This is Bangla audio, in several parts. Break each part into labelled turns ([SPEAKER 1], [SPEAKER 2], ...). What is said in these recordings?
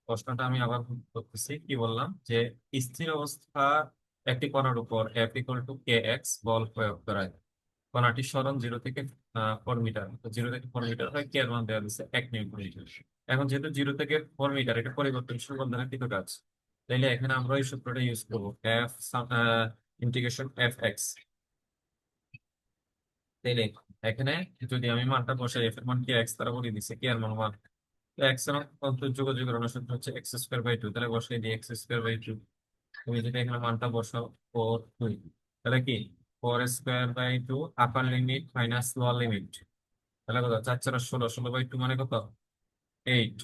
[SPEAKER 1] প্রশ্নটা আমি আবার করতেছি, কি বললাম যে স্থির অবস্থা একটি কণার উপর F equal to k x বল প্রয়োগ করায় কণাটির সরণ 0 থেকে 4 মিটার, তো 0 থেকে 4 মিটার হয়, কে এর মান দেওয়া দিচ্ছে 1 নিউটন। এখন যেহেতু 0 থেকে 4 মিটার এটা পরিবর্তনশীল বন্ধনের কৃত কাজ, তাইলে এখানে আমরা এই সূত্রটা ইউজ করবো, এফ ইন্টিগ্রেশন এফ এক্স। তাইলে এখানে যদি আমি মানটা বসাই, এফ এর মান কে এক্স তারা বলে দিচ্ছে কে এর মান এক্স এর যোগাযোগের অনুসূত্র হচ্ছে এক্স স্কোয়ার বাই টু, তাহলে বসাই দিই এক্স স্কোয়ার বাই টু। তুমি যদি এখানে মানটা বসাও 4 2, তাহলে কি 4 square by 2 upper limit minus lower limit, তাহলে কত 4 4 16, 16/2 মানে কত 8।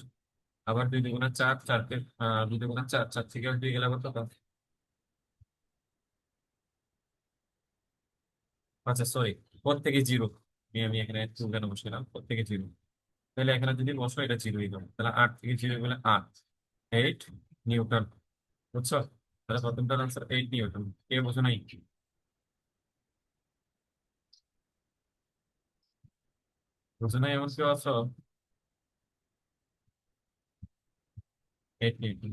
[SPEAKER 1] আবার 2 2 গুণা 4, 4 কে 2 2 গুণা 4, 4 থেকে 2 গেলে আবার কত, আচ্ছা সরি, 4 থেকে 0, আমি এখানে 2 কেন বসিলাম, 4 থেকে 0, তাহলে এখানে যদি বসো এটা 0ই হবে, তাহলে 8 থেকে 0 বলে 8 নিউটন। বুঝছো? তাহলে প্রথমটার আনসার 8 নিউটন। কে বোঝো নাই? বুঝো নাই এমন কেউ আছো? 8 নিউটন।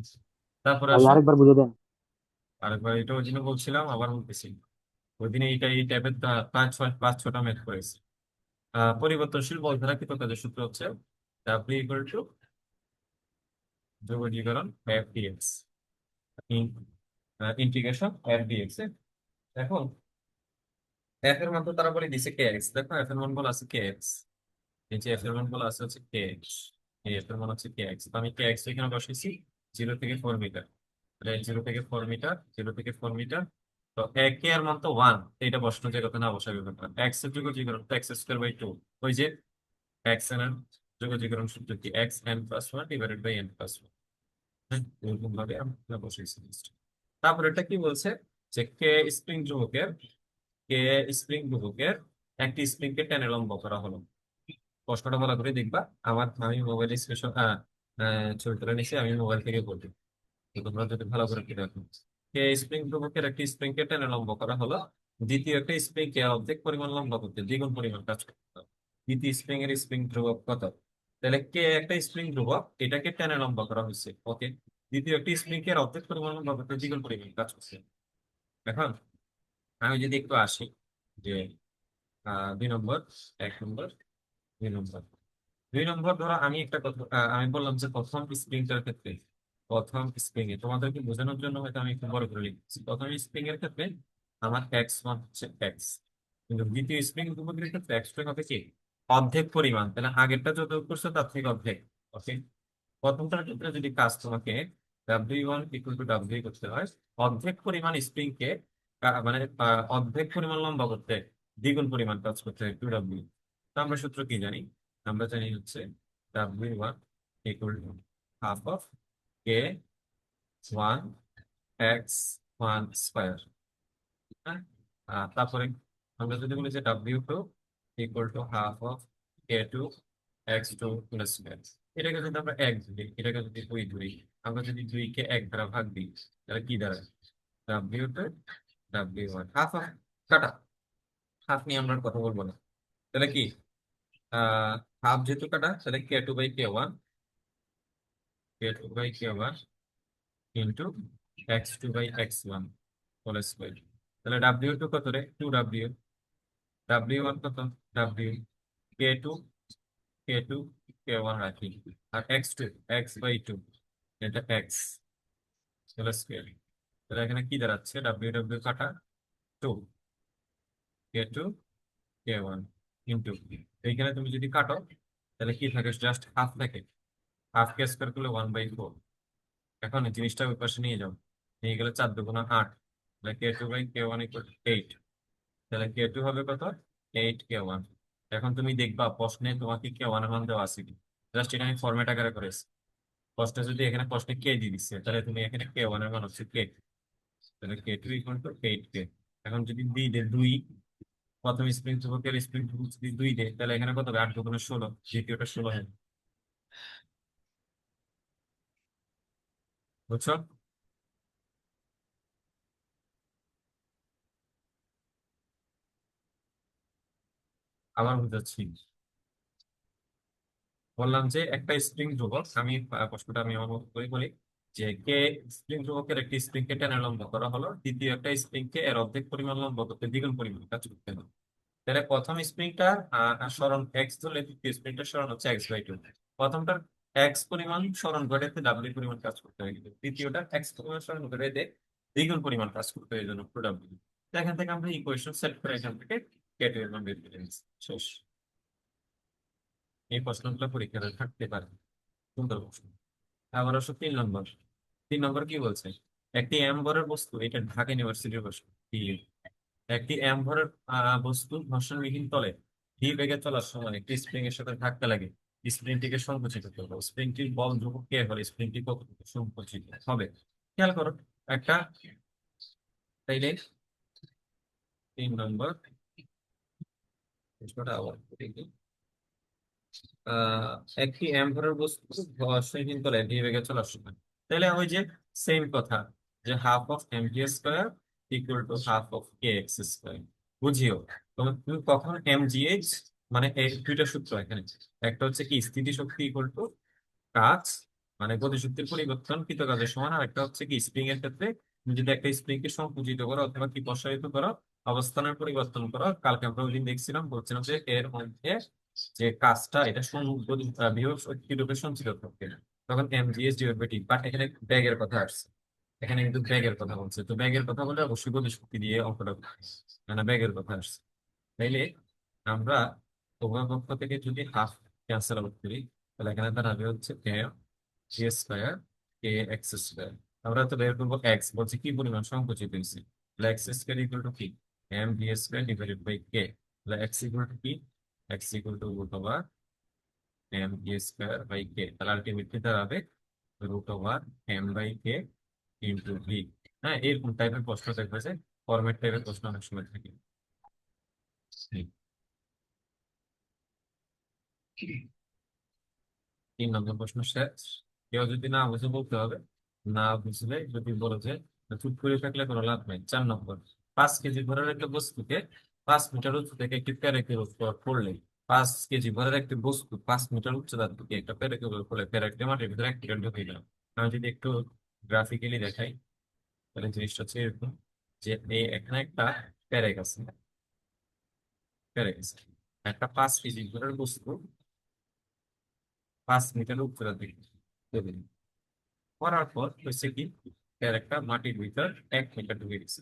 [SPEAKER 1] তারপরে
[SPEAKER 2] ভাই
[SPEAKER 1] আসো
[SPEAKER 2] আরেকবার বুঝে দেন।
[SPEAKER 1] আরেকবার, এটা ওই দিনে বলছিলাম আবার বলতেছি, ওই দিনে এইটা এই টাইপের 5 6টা ম্যাথ করেছি। পরিবর্তনশীল বল ধারা কৃত কাজের সূত্র হচ্ছে ডাব্লিউ ইকুয়াল টু যোগজীকরণ F dx, integration F dx. এখন এফ এর মান তো তারা বলে দিছে কে এক্স, দেখো এফ এর মান বলা আছে কে এক্স, এই যে এফ এর মান বলা আছে হচ্ছে কে এক্স, এই এফ এর মান হচ্ছে কে এক্স, তো আমি কে এক্স এখানে বসেছি 0 থেকে 4 মিটার, 0 থেকে 4 মিটার, 0 থেকে 4 মিটার। তো এক কে এর মান তো 1, এটা বসানো যায়, কথা না বসাবে ব্যাপার, এক্স এর যোগজীকরণ তো এক্স স্কোয়ার বাই টু, ওই যে এক্স এন এর যোগজীকরণ সূত্র কি X N plus one divided by N plus one. হ্যাঁ, এরকম ভাবে আমরা বসেছি জিনিসটা। তারপর এটা কি বলছে যে স্প্রিং ধ্রুবকের কে স্প্রিং ধ্রুবকের একটি স্প্রিং কে টেনে লম্ব করা হলো। প্রশ্নটা ভালো করে দেখবা, আমি মোবাইল স্ক্রিনশট ছবি তুলে নিছি, আমি মোবাইল থেকে বলবো, তো তোমরা যদি ভালো করে কি দেখো, কে স্প্রিং ধ্রুবকের একটি স্প্রিং কে টেনে লম্ব করা হলো, দ্বিতীয় একটা স্প্রিং কে অর্ধেক পরিমাণ লম্ব করতে দ্বিগুণ পরিমাণ কাজ করতে হবে। দ্বিতীয় স্প্রিং এর স্প্রিং ধ্রুবক কত? তাহলে কে একটা স্প্রিং ধ্রুবক, এটাকে টেনে লম্ব করা হয়েছে, ওকে। দ্বিতীয় একটি স্প্রিং কে অর্ধেক পরিমাণ লম্ব করতে দ্বিগুণ পরিমাণ কাজ করছে। এখন আমি যদি একটু আসি যে 2 নম্বর, 1 নম্বর, 2 নম্বর, 2 নম্বর ধরো আমি একটা কথা, আমি বললাম যে প্রথম স্প্রিংটার ক্ষেত্রে, প্রথম স্প্রিং এ তোমাদেরকে বোঝানোর জন্য হয়তো আমি একটু বড় করে লিখছি, প্রথম স্প্রিং এর ক্ষেত্রে আমার এক্স ওয়ান হচ্ছে এক্স, কিন্তু দ্বিতীয় স্প্রিং উপগ্রহের ক্ষেত্রে এক্স টু হবে কি অর্ধেক পরিমাণ, তাহলে আগেরটা যত করছে তার থেকে অর্ধেক, ওকে। প্রথমটার ক্ষেত্রে যদি কাজ তোমাকে W1 = W করতে হয়, অর্ধেক পরিমাণ স্প্রিং কে মানে অর্ধেক পরিমাণ লম্বা করতে দ্বিগুণ পরিমাণ কাজ করতে হয় 2W। তো আমরা সূত্র কি জানি? আমরা জানি হচ্ছে W1 = ½ কে 1 x 1 স্কোয়ার। হ্যাঁ, তারপরে আমরা যদি বলি যে W2 = ½ of K2 x2 square, এটাকে যদি আমরা 1 ধরি, এটাকে যদি 2 ধরি, আমরা যদি 2 কে 1 দ্বারা ভাগ দিই, তাহলে কি দাঁড়ায়? W2 W1 হাফ অফ কাটা, হাফ নিয়ে আমরা কথা বলবো না, তাহলে কি হাফ যেহেতু কাটা, তাহলে K2/K1 into x2/x1 whole square. তাহলে W2 কত রে? 2W। W1 কত? W। K2 রাখি, আর x2 x/2, এটা x হোল স্কোয়ার। তাহলে এখানে কি দাঁড়াচ্ছে? W কাটা 2, K2 K1 ইন্টু, এইখানে তুমি যদি কাটো তাহলে কি থাকে? জাস্ট হাফ থাকে, হাফ কে স্কোয়ার করলে 1/4। এখন এই জিনিসটা ওই পাশে নিয়ে যাও, নিয়ে গেলে 4 2 গুণা 8, তাহলে K2/K1 = 8, তাহলে K2 হবে কত? 8 K1। এখন তুমি দেখবা প্রশ্নে তোমাকে K1 এর মান দেওয়া আছে কি, জাস্ট এটা আমি ফরম্যাট আকারে করেছি। প্রশ্নে যদি এখানে প্রশ্নে কে দিয়ে দিচ্ছে, তাহলে তুমি এখানে K1 এর মান হচ্ছে কে, তাহলে K2 = 8 কে। এখন যদি দিই দে 2, প্রথম স্প্রিং ধ্রুবকের স্প্রিং ধ্রুবক যদি 2 দেয়, তাহলে এখানে কত হবে? 8 2 গুণা 16, দ্বিতীয়টা 16 হবে। বুঝছো? আবার বুঝাচ্ছি, বললাম যে একটা স্প্রিং ধ্রুবক, আমি প্রশ্নটা আমি আমার মতো করে বলি যে কে স্প্রিং ধ্রুবকের একটি স্প্রিং কে টেনে লম্ব করা হলো, দ্বিতীয় একটা স্প্রিং কে এর অর্ধেক পরিমাণ লম্ব করতে দ্বিগুণ পরিমাণ কাজ করতে হবে। তাহলে প্রথম স্প্রিংটা সরণ এক্স ধরলে দ্বিতীয় স্প্রিংটার সরণ হচ্ছে x/2। প্রথমটার এক্স পরিমাণ সরণ ঘটাতে ডাব্লিউ পরিমাণ কাজ করতে হয়, কিন্তু দ্বিতীয়টা এক্স পরিমাণ সরণ ঘটাতে দ্বিগুণ পরিমাণ কাজ করতে হয়, এই জন্য টু ডাব্লিউ। এখান থেকে আমরা ইকুয়েশন সেট করে এখান থেকে কেটে এর মান বের করে নিচ্ছি। শেষ। এই প্রশ্নগুলো পরীক্ষায় থাকতে পারে, সুন্দর প্রশ্ন। আবার আসো 3 নম্বর। 3 নম্বর কি বলছে? একটি এম ভরের বস্তু, এটা ঢাকা ইউনিভার্সিটির প্রশ্ন। একটি এম ভরের বস্তু ঘর্ষণবিহীন তলে ধীর বেগে চলার সময় একটি স্প্রিং এর সাথে ধাক্কা লাগে স্প্রিংটিকে সংকুচিত করবে। স্প্রিংটির বল ধ্রুবক কে হলে স্প্রিংটি কতটুকু সংকুচিত হবে? খেয়াল করো একটা, তাইলে 3 নম্বর প্রশ্নটা আবার দেখি। আহ একটি এম ভরের বস্তু ঘর্ষণহীন তলে ধীর বেগে চলার সময়, তাহলে ওই যে সেম কথা, যে half of M V square equal to half of k x square. বুঝিও তুমি কখন এম জি এইচ, মানে এই দুইটা সূত্র এখানে। একটা হচ্ছে কি স্থিতি শক্তি ইকুয়াল টু কাজ, মানে গতিশক্তির পরিবর্তন কৃত কাজের সমান। আর একটা হচ্ছে কি স্প্রিং এর ক্ষেত্রে তুমি যদি একটা স্প্রিং কে সংকুচিত করো অথবা কি প্রসারিত করো, অবস্থানের পরিবর্তন করো, কালকে আমরা ওই দিন দেখছিলাম, বলছিলাম যে এর মধ্যে যে কাজটা এটা বৃহৎ শক্তি রূপে সঞ্চিত থাকে, তখন এমজিএস ডেরিভেটিভ। বাট এখানে ব্যাগের কথা আসছে, এখানে কিন্তু ব্যাগের কথা বলছে, তো ব্যাগের কথা বলে অবশ্যই গতিশক্তি দিয়ে অঙ্কটা করতে হবে। মানে ব্যাগের কথা আসছে। তাইলে আমরা উভয় পক্ষ থেকে যদি হাফ ক্যান্সেল আউট করি, তাহলে এখানে দাঁড়াবে হচ্ছে এম জি স্কোয়ার কে এক্স স্কোয়ার। আমরা তো বের করবো এক্স, বলছি কি পরিমাণ সংকুচিত হয়েছে, তাহলে এক্স স্কোয়ার ইকুয়াল টু কি m V square divided by k. তাহলে এক্স ইকুয়াল টু কি, x equal to root over m V square by k. তাহলে আলটিমেটলি দাঁড়াবে root over m by k into v. হ্যাঁ, এরকম টাইপের প্রশ্ন দেখবে যে ফরম্যাট টাইপের প্রশ্ন অনেক সময় থাকে। 3 নম্বর প্রশ্ন শেষ। কেউ যদি না বুঝে বলতে হবে, না বুঝলে যদি বলো যে চুপ করে থাকলে কোনো লাভ নাই। 4 নম্বর, 5 কেজি ভরের একটা বস্তুকে 5 মিটার উচ্চ থেকে একটি প্যারেকের উপর পড়লে, 5 কেজি ভরের একটি বস্তু 5 মিটার উচ্চতার দিকে একটা প্যারেকের উপর পড়লে প্যারেকটা মাটির ভিতরে 1 মিটার ঢুকে গেল। আমি যদি একটু গ্রাফিক্যালি দেখাই, তাহলে জিনিসটা হচ্ছে এরকম যে এই এখানে একটা প্যারেক আছে, প্যারেক আছে, একটা 5 কেজি ভরের বস্তু 5 মিটার উচ্চতার দিকে চলে গেল। করার পর হচ্ছে কি এর একটা মাটির ভিতর 1 মিটার ঢুকে গেছে।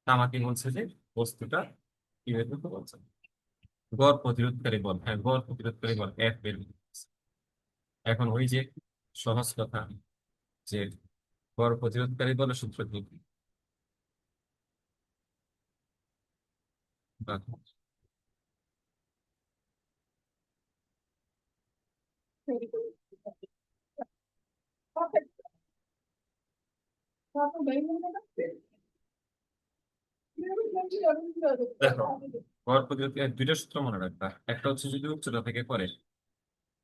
[SPEAKER 1] তা আমাকে বলছে যে বস্তুটা কিভাবে ঢুকে বলছে গড় প্রতিরোধকারী বল, হ্যাঁ গড় প্রতিরোধকারী বল এফ বের হচ্ছে। এখন ওই যে সহজ কথা, যে গড় প্রতিরোধকারী বলের সূত্র কি? দেখো, গড় প্রতিরোধকারী দুইটা সূত্র মনে রাখবা। একটা হচ্ছে যদি উচ্চতা থেকে করে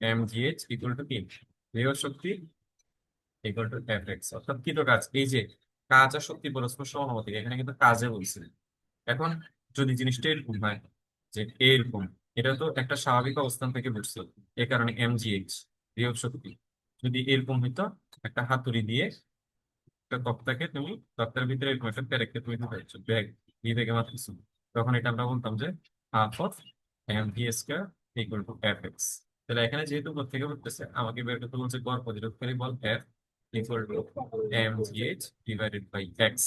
[SPEAKER 1] M G H equal to কি বিভব শক্তি ইকুয়াল টু এফ এক্স, অর্থাৎ কৃত কাজ। এই যে কাজ আর শক্তি পরস্পর সমানুপাতিক, এখানে কিন্তু কাজে বলছে। এখন যদি জিনিসটা এরকম হয় যে এরকম, এটা তো একটা স্বাভাবিক অবস্থান থেকে বুঝছো, এ কারণে এমজিএইচ বিভব শক্তি। যদি এরকম হইতো একটা হাতুড়ি দিয়ে একটা তক্তাকে তুমি তক্তার ভিতরে এরকম একটা প্যারেককে তুমি ঢুকাইছো, ব্যাগ এই ব্যাগে মারতেছো, তখন এটা আমরা বলতাম যে half of M V square equal to F X. তাহলে এখানে যেহেতু থেকে বলতেছে, আমাকে বের করতে বলছে গড় প্রতিরোধকারী বল F equal to m G h divided by x.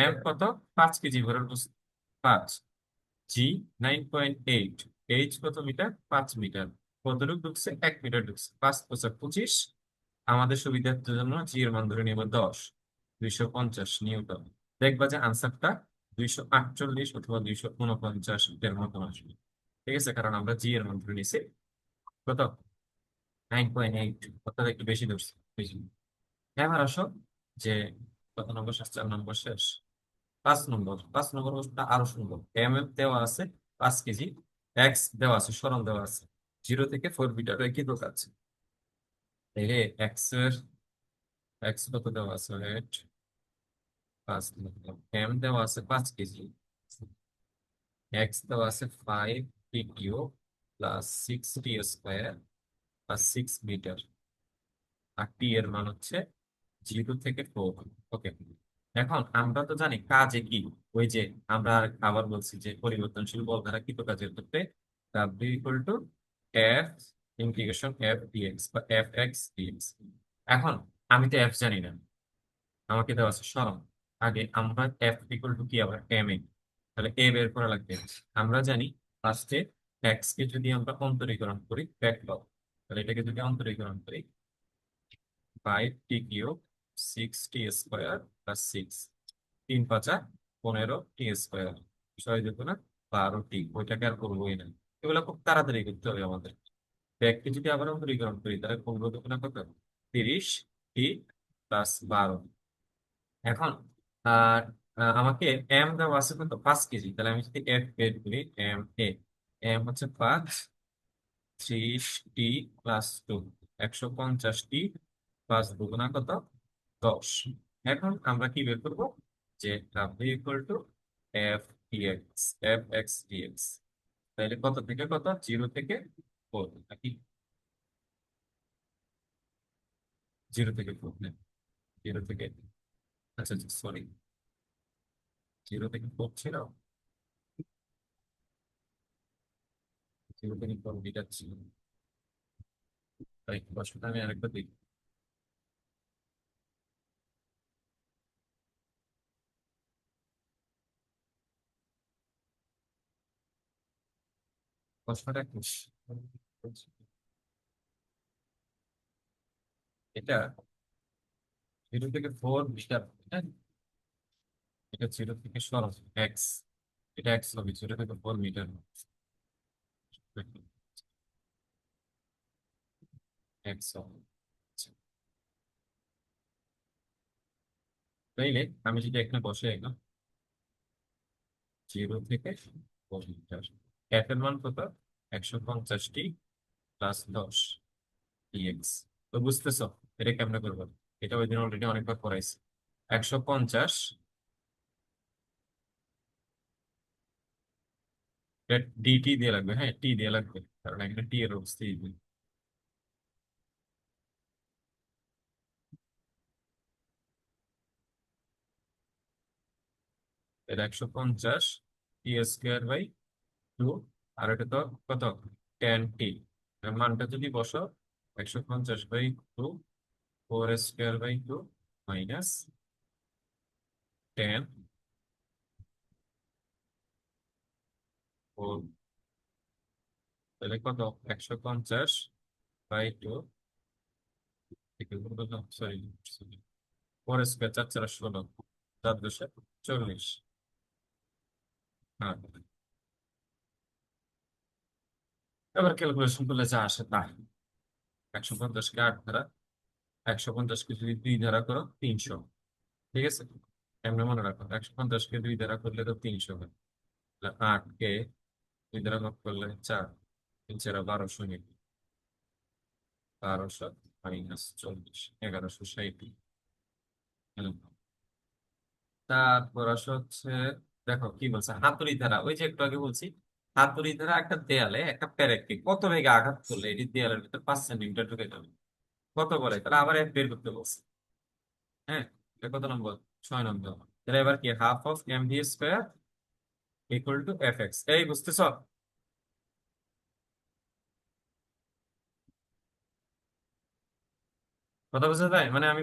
[SPEAKER 1] M কত? 5 কেজি ভরের বস্তু 5, জি 9.8, এইচ কত মিটার? 5 মিটার। কতটুকু ঢুকছে? 1 মিটার ঢুকছে। 5 × 5 = 25। আমাদের সুবিধার্থের জন্য জি এর মান ধরে নিব 10, 250 নিউটন। দেখবা যে আনসারটা 248 অথবা 249 এর মতন আসবে। ঠিক আছে, কারণ আমরা জি এর মান ধরে নিছি কত 9.8, অর্থাৎ একটু বেশি ধরছি, বেশি। এবার আসো যে কত নম্বর শেষ? 4 নম্বর শেষ। 5 নম্বর, 5 নম্বর প্রশ্নটা আরো সুন্দর। এম এম দেওয়া আছে 5 কেজি, এক্স দেওয়া আছে, সরণ দেওয়া আছে 0 থেকে 4 মিটার কি আছে। তাহলে এক্স এর এক্স কত দেওয়া আছে? wait, 5 এম দেওয়া আছে 5 কেজি, এক্স দেওয়া আছে 5 pq, plus 6t² plus 6 metre. আর টি এর মান হচ্ছে 0 থেকে 4। ওকে, এখন আমরা তো জানি কাজে কি, ওই যে আমরা আবার বলছি যে পরিবর্তনশীল বল দ্বারা কৃত কাজের ক্ষেত্রে W equal to F integration F D X বা এফ এক্স ডিএক্স। এখন আমি তো এফ জানি না, আমাকে দেওয়া আছে সরণ। আগে আমরা এফ ইকুয়াল টু কি, আবার এম এ, তাহলে এ বের করা লাগবে। আমরা জানি ফার্স্টে এক্স কে যদি আমরা অন্তরীকরণ করি ব্যাক পাবো, তাহলে এটাকে যদি অন্তরীকরণ করি 5t³ 6t² plus 6, 3 × 5 = 15t², 6 × 2 = 12t, ওইটাকে আর করবোই না। এগুলো খুব তাড়াতাড়ি করতে হবে আমাদের। ব্যাককে যদি আবার অন্তরীকরণ করি তাহলে 15 × 2 = কত, 30t+12। এখন আর আমাকে এম দেওয়া আছে কত, 5 কেজি। তাহলে আমি যদি এফ বের করি, এম এ, এম হচ্ছে 5, 30t+2, 150t+2 = কত, 10। এখন আমরা কি বের করবো, যে W equal to F D X, F X D X. তাহলে কত থেকে কত, 0 থেকে 4 নাকি, 0 থেকে 4, 0 থেকে, আচ্ছা আচ্ছা সরি, 0 থেকে 4 ছিল, 0 থেকে 4 মিটার ছিল। তাই প্রশ্নটা আমি আরেকবার দেখি। প্রশ্নটা কি, এটা 0 থেকে 4 মিটার, হ্যাঁ? এটা 0 থেকে সরো এক্স, এটা এক্স হবে, 0 থেকে 4 মিটার এক্স হবে। আচ্ছা, তাইলে আমি যদি এখানে বসে এলাম 0 থেকে 4 মিটার, এফ এর মান কত, 150t+10 ডিএক্স। তো বুঝতেছো এটা কেমনে করবো, এটা ওই দিন অলরেডি অনেকবার করাইছি। 150, ডিটি দিয়ে লাগবে, হ্যাঁ টি দিয়ে লাগবে, কারণ এখানে টি এর অবস্থা এটা 150t²/2, আর এটা তো কত, 10t। মানটা যদি বসো, 150/2, 4²/2 মাইনাস 10, 4, তাহলে কত, 150/2, সরি, 4², 4×4 = 16, 4×2 = 40। হ্যাঁ, এবার ক্যালকুলেশন করলে যা আসে তাই। 150কে 8 দ্বারা, 150কে যদি 2 দ্বারা করো 300, ঠিক আছে? এমনি মনে রাখো, 150কে 2 দ্বারা করলে তো 300 হয়। 8কে 2 দ্বারা ভাগ করলে 4, 3×4 = 1200 নিবে, 1200 মাইনাস 40, 1160। তারপর আসে হচ্ছে, দেখো কি বলছে, হাতুড়ি ধারা, ওই যে একটু আগে বলছি, হাতুড়ি ধারা একটা দেয়ালে একটা পেরেককে কত বেগে আঘাত করলে এটি দেয়ালের ভিতর 5 সেন্টিমিটার ঢুকে যাবে, কত বলে, তাহলে আবার এক বের করতে বলছে। হ্যাঁ, এটা কত নম্বর, 6 নম্বর। তাহলে এবার কি, ½ of mv² equal to F x, এই বুঝতেছ? কথা বোঝা যায়, মানে আমি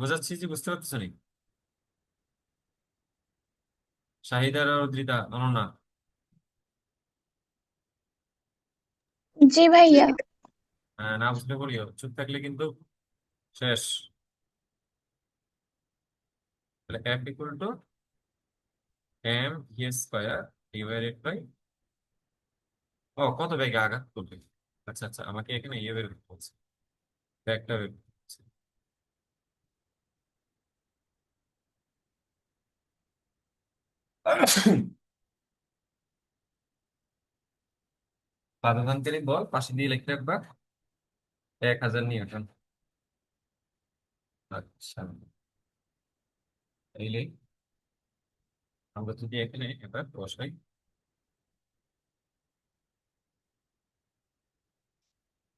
[SPEAKER 1] বোঝাচ্ছি যে বুঝতে পারতেছ নি? শাহিদার আর উদ্রিতা, অনন্যা,
[SPEAKER 2] জি ভাইয়া।
[SPEAKER 1] না বুঝলে বলিও, চুপ থাকলে কিন্তু শেষ। তাহলে এফ ইকুয়াল টু mv² ও কত বেগে আঘাত করবে। আচ্ছা আচ্ছা, আমাকে এখানে ইয়ে বের করতে বলছে, ব্যাগটা বের করতে বলছে। পাদানকারী বল পাশে দিয়ে লিখতে রাখবা 1000 নিউটন। আচ্ছা, তাইলে আমরা যদি এখানে এবার বসাই,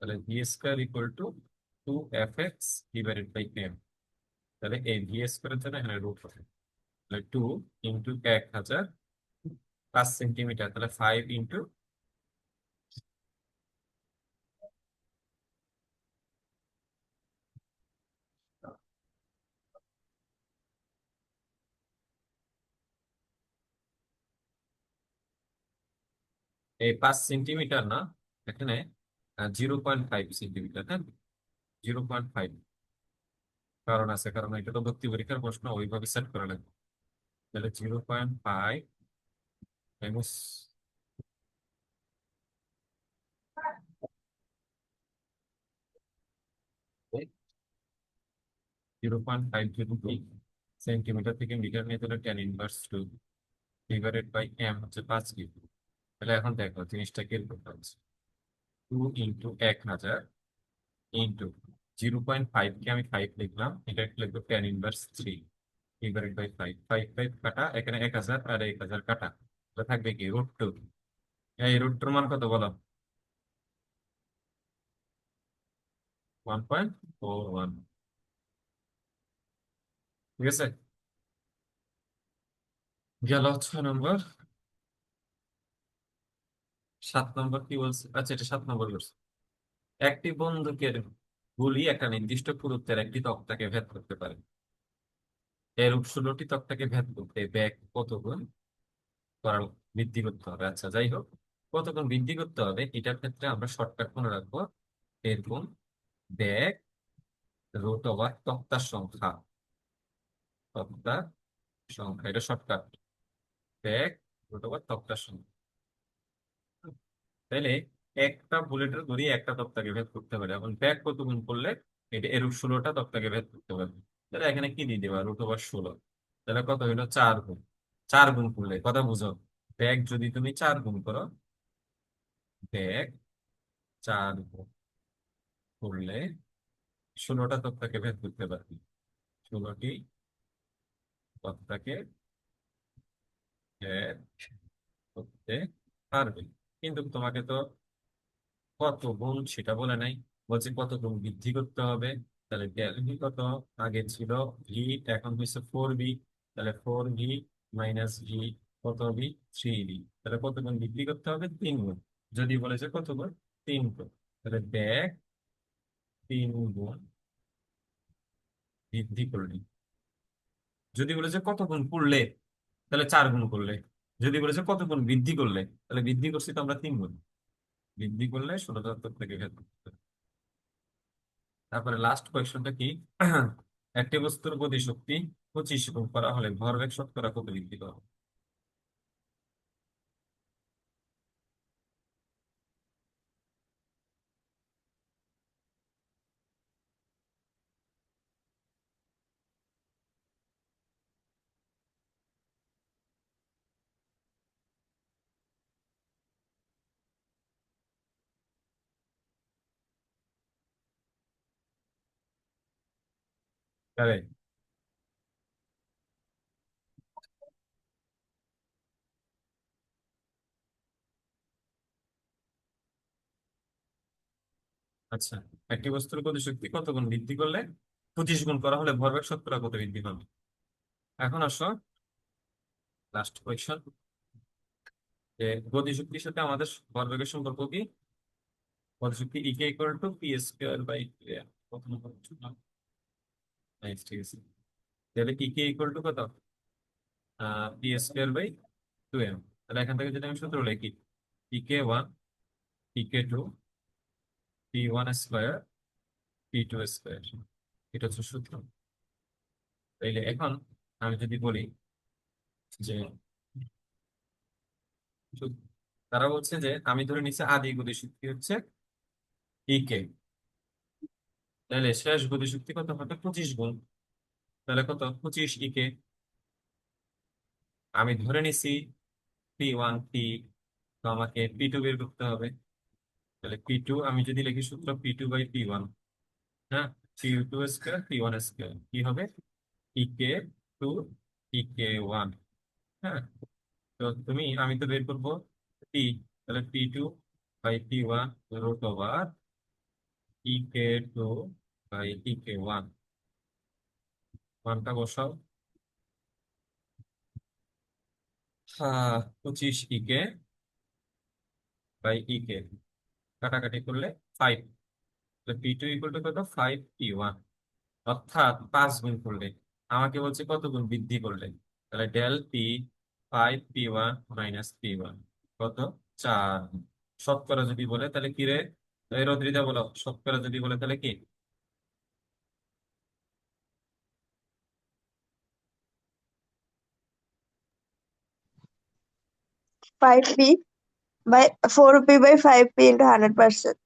[SPEAKER 1] তাহলে V square equal to 2f(x) divided by M. তাহলে এই ভি স্কোয়ারের জন্য এখানে রুট হবে, তাহলে 2 × 1000 5 সেন্টিমিটার, তাহলে 5 ইন্টু এই 5 সেন্টিমিটার না, এখানে 0.5 সেন্টিমিটার, হ্যাঁ 0.5। কারণ আছে, কারণ এটা তো ভর্তি পরীক্ষার প্রশ্ন, ওইভাবে সেট করা লাগবে। তাহলে 0.5 টাইমস 0.5 যদি সেন্টিমিটার থেকে মিটার নিয়ে, তাহলে 10^2 ডিভাইডেড বাই এম হচ্ছে 5 ডিগ্রি। তাহলে এখন দেখো জিনিসটা কিরকম হচ্ছে, 2 × 1000 ইন্টু 0.5 কে আমি 5 লিখলাম, এটা লিখবো 10^3 ডিভাইডেড বাই 5। 5 কাটা, এখানে 1000 আর 1000 কাটা, তাহলে থাকবে কি √2। এই √2 মান কত বলো? 1.41। ঠিক আছে, গেল 6 নম্বর। 7 নম্বর কি বলছে? আচ্ছা, এটা 7 নম্বর করছে। একটি বন্দুকের গুলি একটা নির্দিষ্ট পুরুত্বের একটি তক্তাকে ভেদ করতে পারে। এরূপ 16টি তক্তাকে ভেদ করতে ব্যাগ কত গুণ করার বৃদ্ধি করতে হবে। আচ্ছা, যাই হোক, কত গুণ বৃদ্ধি করতে হবে এটার ক্ষেত্রে আমরা শর্টকাট মনে রাখবো, এরকম ব্যাগ √, তক্তার সংখ্যা, তক্তার সংখ্যা, এটা শর্টকাট। ব্যাগ √, তক্তার সংখ্যা। তাইলে একটা বুলেটের দড়ি একটা তক্তাকে ভেদ করতে পারে, এখন ব্যাগ কত গুণ করলে এটা এরূপ 16টা তক্তাকে ভেদ করতে পারবে। তাহলে এখানে কি দিয়ে দেবা, √16। তাহলে কত হইলো, 4 গুণ। 4 গুণ করলে কথা বুঝো, ব্যাগ যদি তুমি 4 গুণ করো, ব্যাগ 4 গুণ করলে 16টা তক্তাকে ভেদ করতে পারবে, 16টি তক্তাকে ভেদ করতে পারবে। কিন্তু তোমাকে তো কত গুণ সেটা বলে নাই, বলছে কত গুণ বৃদ্ধি করতে হবে। তাহলে ভি কত, আগে ছিল ভি, এখন হয়েছে 4v। তাহলে 4v মাইনাস ভি কত হবে, 3v। তাহলে কত গুণ বৃদ্ধি করতে হবে, 3 গুণ। যদি বলেছে কত গুণ, 3 গুণ, তাহলে ব্যাগ 3 গুণ বৃদ্ধি করলে। যদি বলেছে কত গুণ করলে, তাহলে 4 গুণ করলে। যদি বলেছে কত গুণ বৃদ্ধি করলে, তাহলে বৃদ্ধি করছি তো আমরা 3 গুণ। বৃদ্ধি করলে 16 থেকে ভেদ করতে হবে। তারপরে লাস্ট কোয়েশ্চনটা কি, একটি বস্তুর গতিশক্তি 25 গুণ করা হলে ভরবেগ শতকরা কত বৃদ্ধি পাবে? তাহলে আচ্ছা, একটি বস্তুর গতিশক্তি কত গুণ বৃদ্ধি করলে, 25 গুণ করা হলে ভরবেগ শতকরা কত বৃদ্ধি পাবে? এখন আসো লাস্ট কোয়েশ্চন, যে গতিশক্তির সাথে আমাদের ভরবেগের সম্পর্ক কি? গতিশক্তি EK equal to p square by 2m। প্রথম কথা না, ঠিক আছে। তাহলে ইকে ইকুয়াল টু কত, পি স্কোয়ার বাই 2m। তাহলে এখান থেকে যদি আমি সূত্র লিখি, ইকে 1, ইকে 2, p1 স্কোয়ার, p2 স্কোয়ার, এটা হচ্ছে সূত্র। তাইলে এখন আমি যদি বলি যে তারা বলছে যে আমি ধরে নিচ্ছি আদি গতিশক্তি হচ্ছে ইকে, তাহলে শেষ গতিশক্তি কত হবে, 25 গুণ। তাহলে কত, 25 ইকে। আমি ধরে নিছি p1 p, তো আমাকে p2 বের করতে হবে। তাহলে p2 আমি যদি লিখি সূত্র p2/p1, হ্যাঁ, p2 স্কোয়ার p1 স্কোয়ার কি হবে, ইকে 2 ইকে 1। হ্যাঁ, তো আমি তো বের করবো পি, তাহলে p2/p1 √, EK2 বাই EK1, মানটা বসাও। 25 EK বাই EK, কাটাকাটি করলে 5। P2 ইকুয়াল টু কত? 5P1, অর্থাৎ 5 গুণ করলে, আমাকে বলছে কত গুণ বৃদ্ধি করলে, তাহলে del P 5P1 minus P1 কত? 4। শতকরা যদি বলে তাহলে কি রে? এই রদ্রিতা বলো, শতকরা যদি বলে তাহলে কি?
[SPEAKER 3] 5p by 4p by 5p into 100%.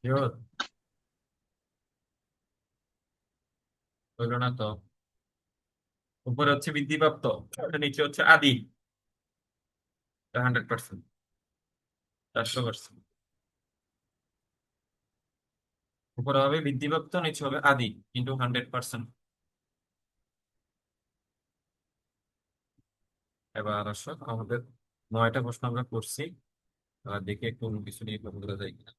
[SPEAKER 1] Sure, হইলো না তো? উপরে হচ্ছে বৃদ্ধিপ্রাপ্ত, আর নিচে হচ্ছে আদি। 100%, 400%। উপরে হবে বৃদ্ধিপ্রাপ্ত, নিচে হবে আদি, কিন্তু 100%। এবার আসো, আমাদের 9টা প্রশ্ন আমরা করছি। আর দেখি একটু অন্য কিছু নিয়ে কথা বলা যায় কিনা।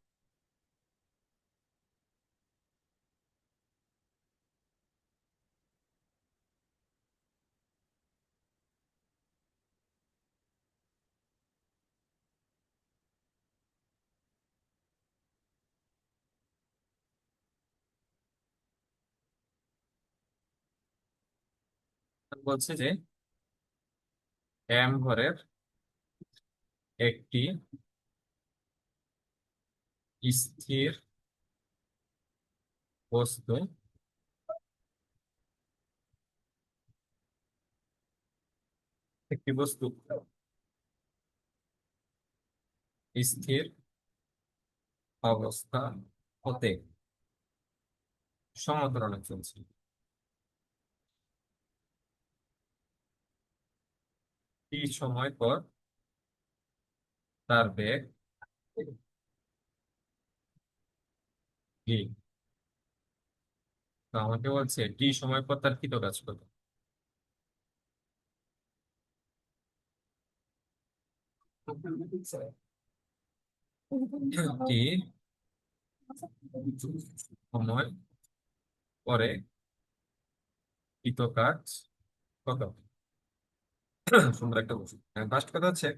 [SPEAKER 1] বলছে যে এম ভরের একটি স্থির বস্তু একটি বস্তু স্থির অবস্থা হতে সমান্তরালে চলছে। টি সময় পর তার বেগ v। তো আমাকে বলছে টি সময় পর তার কৃত কাজ কত। টি সময় পরে কৃত কাজ কত? সুন্দর একটা প্রশ্ন। ফার্স্ট কথা হচ্ছে,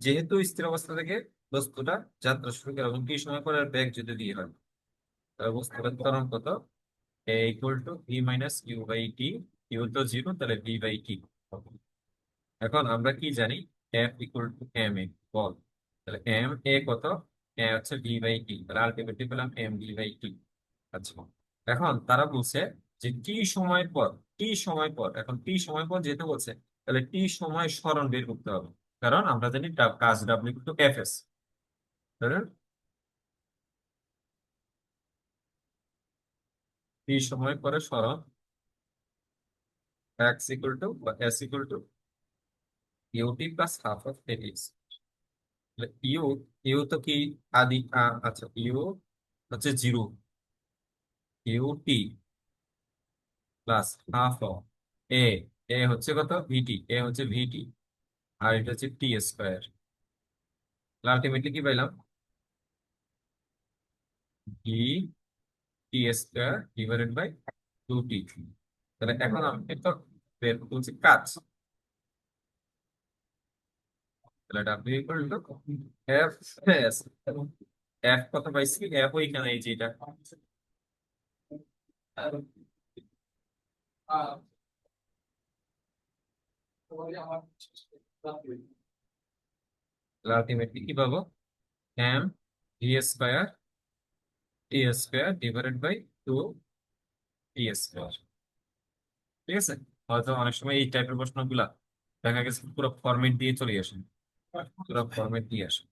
[SPEAKER 1] যেহেতু স্থির অবস্থা থেকে বস্তুটা যাত্রা শুরু করে এবং টি সময় পরে বেগ যদি দিয়ে হয়, তাহলে বস্তুটার ত্বরণ কত? A equal to v minus u by t. U তো 0, তাহলে ভি বাই টি। এখন আমরা কি জানি? F equal to M A, বল। তাহলে এম এ কত? এ হচ্ছে ভি বাই টি, তাহলে আলটিমেটলি পেলাম এম ভি বাই টি। আচ্ছা, এখন তারা বলছে যে টি সময় পর, টি সময় পর, এখন টি সময় পর যেহেতু বলছে, তাহলে টি সময় সরণ বের করতে হবে। কারণ আমরা জানি কাজ W to F S, T সময় পরে সরণ এক্স ইকুয়াল টু বা S equal to U T plus half of X. U, U তো কি আদি, আচ্ছা ইউ হচ্ছে 0, U T plus half of A. A হচ্ছে কত? ভিটি। এ হচ্ছে ভিটি, আর এটা হচ্ছে টি স্কোয়ার। আলটিমেটলি কি পাইলাম? V T square divided by 2t। তাহলে এখন আমি তো বের করতে হচ্ছে কাজ। তাহলে W equal to F S, F কত পাইছি? এফ ওইখানে, এই যে এটা। আলটিমেটলি কি পাবো? M V square T square divided by 2t square. ঠিক আছে? হয়তো অনেক সময় এই টাইপের প্রশ্নগুলা দেখা গেছে পুরো ফরম্যাট দিয়ে চলে আসে, পুরো ফরম্যাট দিয়ে আসে।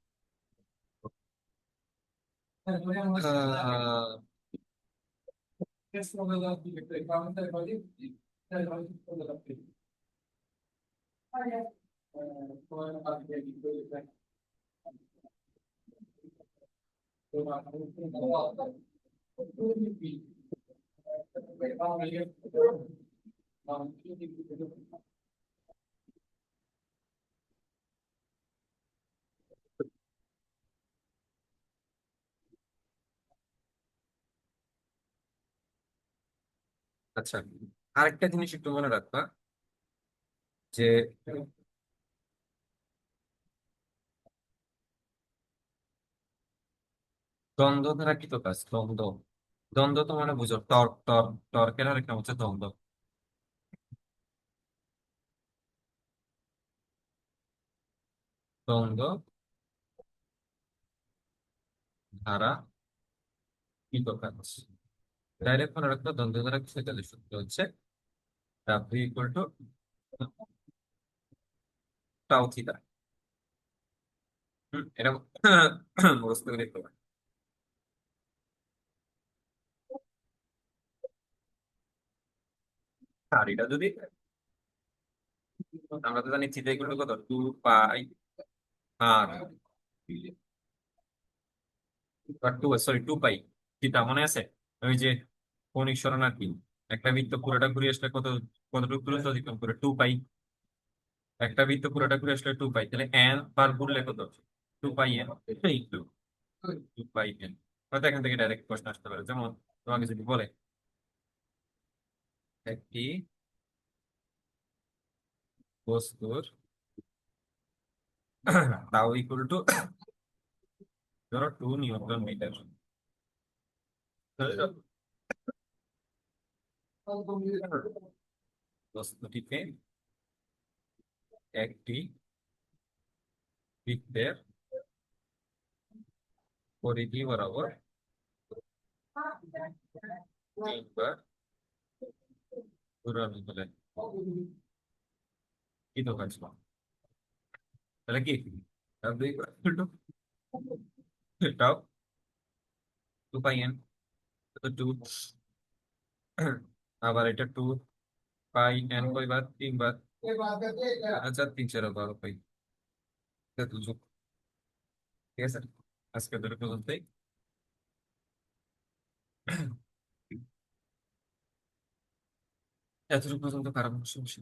[SPEAKER 1] আহ, আচ্ছা, আরেকটা জিনিস একটু মনে রাখবা যে দ্বন্দ্ব দ্বারা কি তো কাজ দ্বন্দ্ব, দ্বন্দ্ব তো মানে বুঝো টর্ক, টর্কের আরেকটা নাম হচ্ছে দ্বন্দ্ব। দ্বন্দ্ব ধারা কৃত কাজ, ডাইরেক্ট মনে রাখবা দ্বন্দ্ব ধারা কৃত কাজের সূত্র হচ্ছে W equal two tau theta. এটা মুখস্থ করে দিতে হবে। আর এটা যদি আমরা তো জানি থিটা ইকুয়াল টু কত, 2 পাই আর, সরি 2 পাই থিটা, মনে আছে? ওই যে কৌণিক সরণ আর কি, একটা বৃত্ত পুরোটা ঘুরে আসলে কতটুকু দূরত্ব অতিক্রম করে, 2 পাই। একটা বৃত্ত পুরোটা ঘুরে আসলে 2 পাই, তাহলে এন পার ঘুরলে কত, 2 পাই এন ইন্টু 2 পাই এন। হয়তো এখান থেকে ডাইরেক্ট প্রশ্ন আসতে পারে, যেমন তোমাকে যদি বলে একটি বস্তুর তাও ইকুয়াল টু ধরো 2 নিউটন মিটার, বস্তুটিতে একটি বৃত্তের পরিধি বরাবর 3 বার ঘুরানো হলে কি দোকান ছিল, তাহলে কি এটাও 2 পাই এন, 2, আবার এটা 2 পাই এন কয়বার, 3 বার। আচ্ছা 3 4 12 পাই, দুজন। ঠিক আছে, আজকে ধরে পর্যন্তই। এতটুকু পর্যন্ত খারাপ সমস্যা